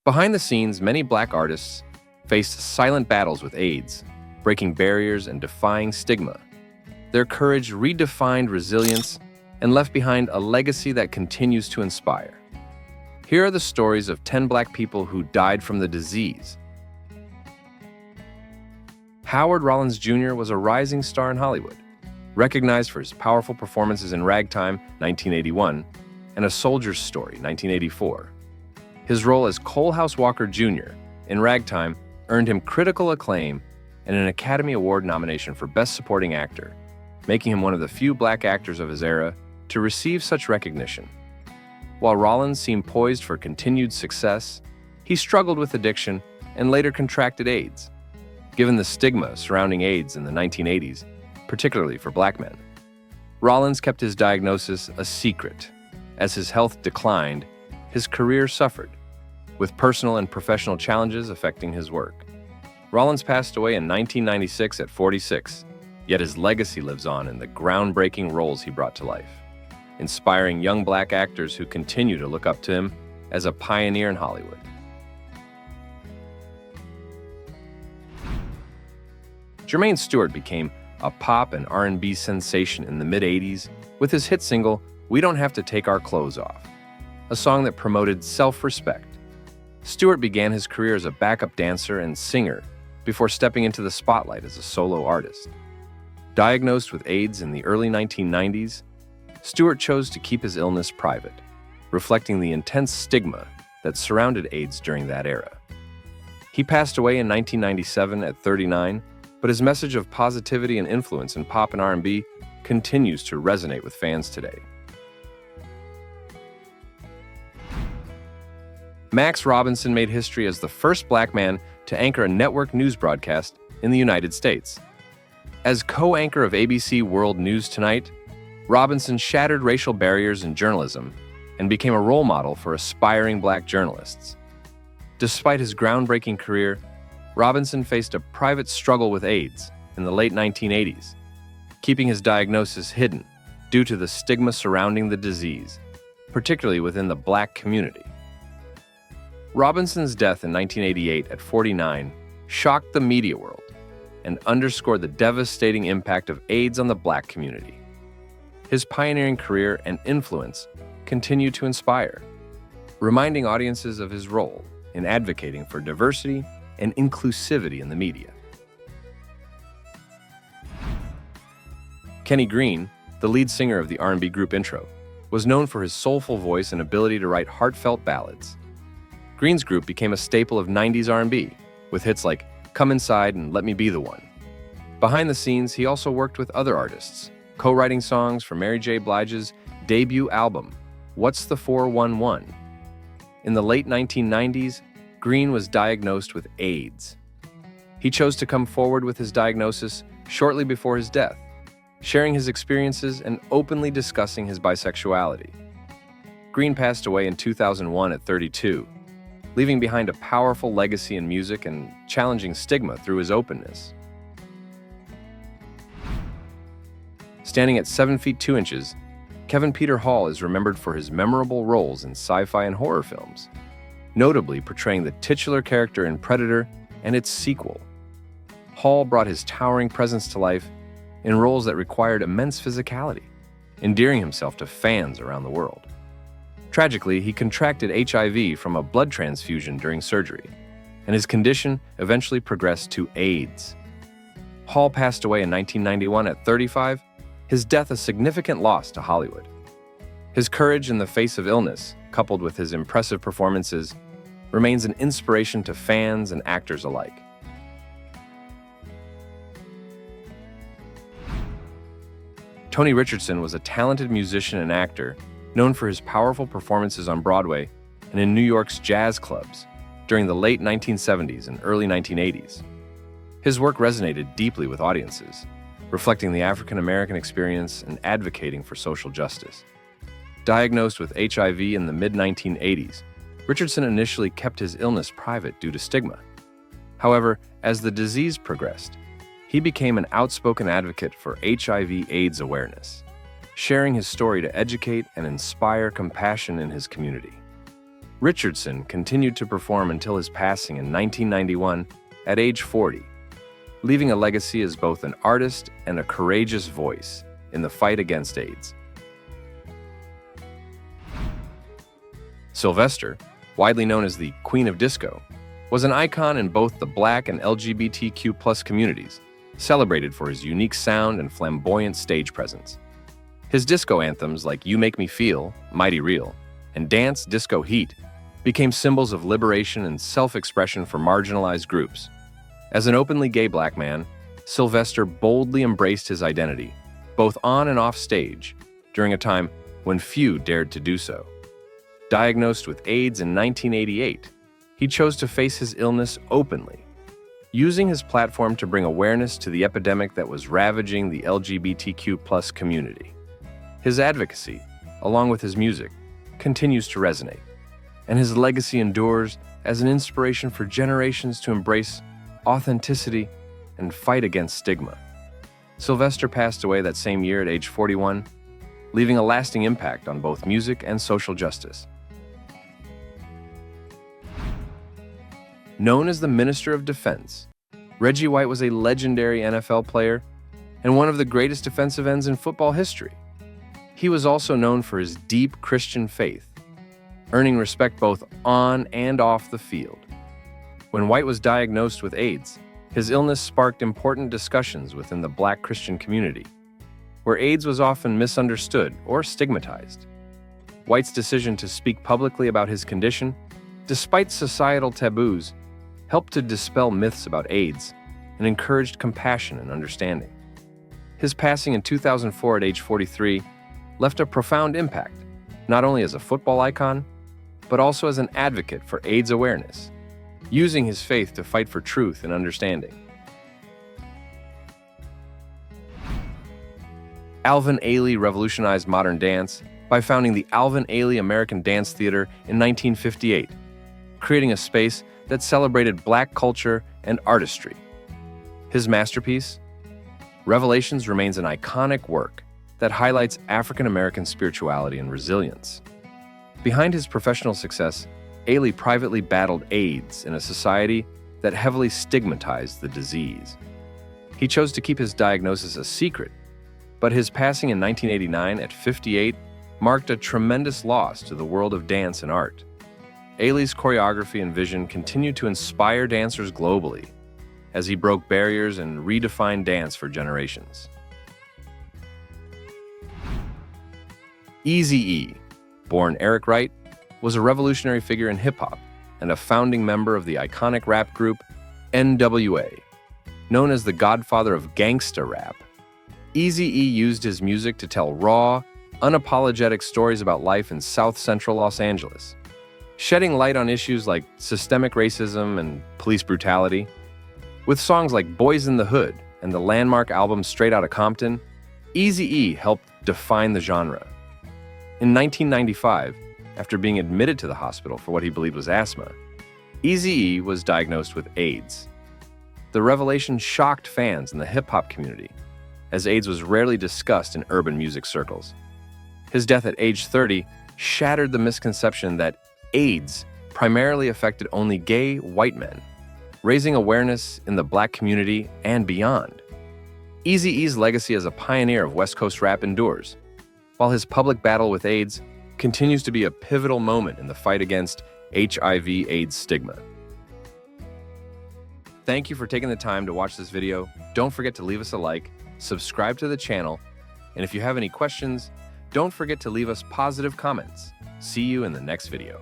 Behind the scenes, many black artists faced silent battles with AIDS, breaking barriers and defying stigma. Their courage redefined resilience and left behind a legacy that continues to inspire. Here are the stories of 10 black people who died from the disease. Howard Rollins Jr. was a rising star in Hollywood, recognized for his powerful performances in Ragtime, 1981, and A Soldier's Story, 1984. His role as Coalhouse Walker Jr. in Ragtime earned him critical acclaim and an Academy Award nomination for Best Supporting Actor, making him one of the few black actors of his era to receive such recognition. While Rollins seemed poised for continued success, he struggled with addiction and later contracted AIDS. Given the stigma surrounding AIDS in the 1980s, particularly for black men, Rollins kept his diagnosis a secret. As his health declined, his career suffered, with personal and professional challenges affecting his work. Rollins passed away in 1996 at 46, yet his legacy lives on in the groundbreaking roles he brought to life, inspiring young black actors who continue to look up to him as a pioneer in Hollywood. Jermaine Stewart became a pop and R&B sensation in the mid-80s with his hit single, "We Don't Have to Take Our Clothes Off," a song that promoted self-respect. Stewart began his career as a backup dancer and singer before stepping into the spotlight as a solo artist. Diagnosed with AIDS in the early 1990s, Stewart chose to keep his illness private, reflecting the intense stigma that surrounded AIDS during that era. He passed away in 1997 at 39, but his message of positivity and influence in pop and R&B continues to resonate with fans today. Max Robinson made history as the first black man to anchor a network news broadcast in the United States. As co-anchor of ABC World News Tonight, Robinson shattered racial barriers in journalism and became a role model for aspiring black journalists. Despite his groundbreaking career, Robinson faced a private struggle with AIDS in the late 1980s, keeping his diagnosis hidden due to the stigma surrounding the disease, particularly within the black community. Robinson's death in 1988 at 49 shocked the media world and underscored the devastating impact of AIDS on the black community. His pioneering career and influence continue to inspire, reminding audiences of his role in advocating for diversity and inclusivity in the media. Kenny Greene, the lead singer of the R&B group Intro, was known for his soulful voice and ability to write heartfelt ballads. Greene's group became a staple of 90s R&B, with hits like Come Inside and Let Me Be the One. Behind the scenes, he also worked with other artists, co-writing songs for Mary J. Blige's debut album, What's the 411? In the late 1990s, Greene was diagnosed with AIDS. He chose to come forward with his diagnosis shortly before his death, sharing his experiences and openly discussing his bisexuality. Greene passed away in 2001 at 32, leaving behind a powerful legacy in music and challenging stigma through his openness. Standing at 7 feet 2 inches, Kevin Peter Hall is remembered for his memorable roles in sci-fi and horror films, notably portraying the titular character in Predator and its sequel. Hall brought his towering presence to life in roles that required immense physicality, endearing himself to fans around the world. Tragically, he contracted HIV from a blood transfusion during surgery, and his condition eventually progressed to AIDS. Hall passed away in 1991 at 35, his death a significant loss to Hollywood. His courage in the face of illness, coupled with his impressive performances, remains an inspiration to fans and actors alike. Tony Richardson was a talented musician and actor known for his powerful performances on Broadway and in New York's jazz clubs during the late 1970s and early 1980s. His work resonated deeply with audiences, reflecting the African-American experience and advocating for social justice. Diagnosed with HIV in the mid-1980s, Richardson initially kept his illness private due to stigma. However, as the disease progressed, he became an outspoken advocate for HIV/AIDS awareness, sharing his story to educate and inspire compassion in his community. Richardson continued to perform until his passing in 1991 at age 40, leaving a legacy as both an artist and a courageous voice in the fight against AIDS. Sylvester, widely known as the Queen of Disco, was an icon in both the Black and LGBTQ+ communities, celebrated for his unique sound and flamboyant stage presence. His disco anthems like You Make Me Feel, Mighty Real, and Dance Disco Heat became symbols of liberation and self-expression for marginalized groups. As an openly gay Black man, Sylvester boldly embraced his identity, both on and off stage, during a time when few dared to do so. Diagnosed with AIDS in 1988, he chose to face his illness openly, using his platform to bring awareness to the epidemic that was ravaging the LGBTQ+ community. His advocacy, along with his music, continues to resonate, and his legacy endures as an inspiration for generations to embrace authenticity and fight against stigma. Sylvester passed away that same year at age 41, leaving a lasting impact on both music and social justice. Known as the Minister of Defense, Reggie White was a legendary NFL player and one of the greatest defensive ends in football history. He was also known for his deep Christian faith, earning respect both on and off the field. When White was diagnosed with AIDS, his illness sparked important discussions within the Black Christian community, where AIDS was often misunderstood or stigmatized. White's decision to speak publicly about his condition, despite societal taboos, helped to dispel myths about AIDS and encouraged compassion and understanding. His passing in 2004 at age 43 left a profound impact, not only as a football icon, but also as an advocate for AIDS awareness, using his faith to fight for truth and understanding. Alvin Ailey revolutionized modern dance by founding the Alvin Ailey American Dance Theater in 1958, creating a space that celebrated Black culture and artistry. His masterpiece, Revelations, remains an iconic work that highlights African American spirituality and resilience. Behind his professional success, Ailey privately battled AIDS in a society that heavily stigmatized the disease. He chose to keep his diagnosis a secret, but his passing in 1989 at 58 marked a tremendous loss to the world of dance and art. Ailey's choreography and vision continued to inspire dancers globally as he broke barriers and redefined dance for generations. Eazy-E, born Eric Wright, was a revolutionary figure in hip-hop and a founding member of the iconic rap group NWA. Known as the godfather of gangsta rap, Eazy-E used his music to tell raw, unapologetic stories about life in South Central Los Angeles, shedding light on issues like systemic racism and police brutality. With songs like Boys in the Hood and the landmark album Straight Outta Compton, Eazy-E helped define the genre. In 1995, after being admitted to the hospital for what he believed was asthma, Eazy-E was diagnosed with AIDS. The revelation shocked fans in the hip-hop community, as AIDS was rarely discussed in urban music circles. His death at age 30 shattered the misconception that AIDS primarily affected only gay white men, raising awareness in the Black community and beyond. Eazy-E's legacy as a pioneer of West Coast rap endures, while his public battle with AIDS continues to be a pivotal moment in the fight against HIV/AIDS stigma. Thank you for taking the time to watch this video. Don't forget to leave us a like, subscribe to the channel, and if you have any questions, don't forget to leave us positive comments. See you in the next video.